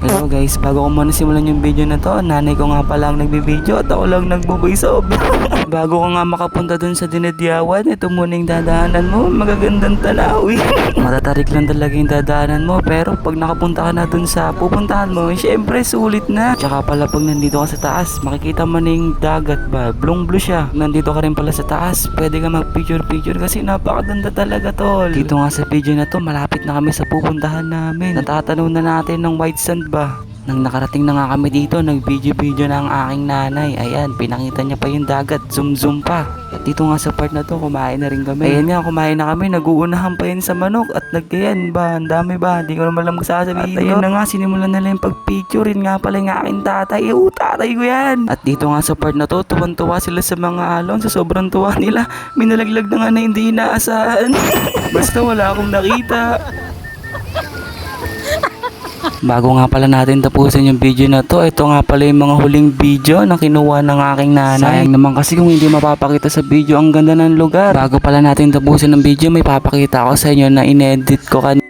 Hello guys, bago ko muna simulan yung video na to, nanay ko nga pala ang nagbibideo at ako lang nagbo-voice over. Bago ka nga makapunta dun sa dinadyawan, ito muna yung dadaanan mo, magagandang tanawin. Matatarik lang talaga yung dadaanan mo, pero pag nakapunta ka na dun sa pupuntahan mo, syempre sulit na. Tsaka pala pag nandito ka sa taas, makikita mo na yung dagat ba, blue siya. Nandito ka rin pala sa taas, pwede ka mag-picture kasi napakaganda talaga tol. Dito nga sa video na to, malapit na kami sa pupuntahan namin. Natatanaw na natin ng white sand ba. Nang nakarating na nga kami dito, nag-video na ang aking nanay. Ayan, pinakita niya pa yung dagat, zoom pa. At dito nga sa part na to, kumain na rin kami. Ayan nga, kumain na kami, nag-uunahan pa yun sa manok. At nagkayan ba, ang dami ba, hindi ko naman lang magsasabihin. At ayun na nga, sinimulan na lang yung pagpicture. Nga pala yung aking tatay. Tatay ko yan. At dito nga sa part na to, tuwan-tuwa sila sa mga alon. Sa sobrang tuwa nila, minalaglag na nga na hindi inaasahan. Basta wala akong nakita. Bago nga pala natin tapusin yung video na to, ito nga pala yung mga huling video na kinuha ng aking nanay. Sayang naman kasi kung hindi mapapakita sa video ang ganda ng lugar. Bago pala natin tapusin ng video, may papakita ako sa inyo na inedit ko kanina.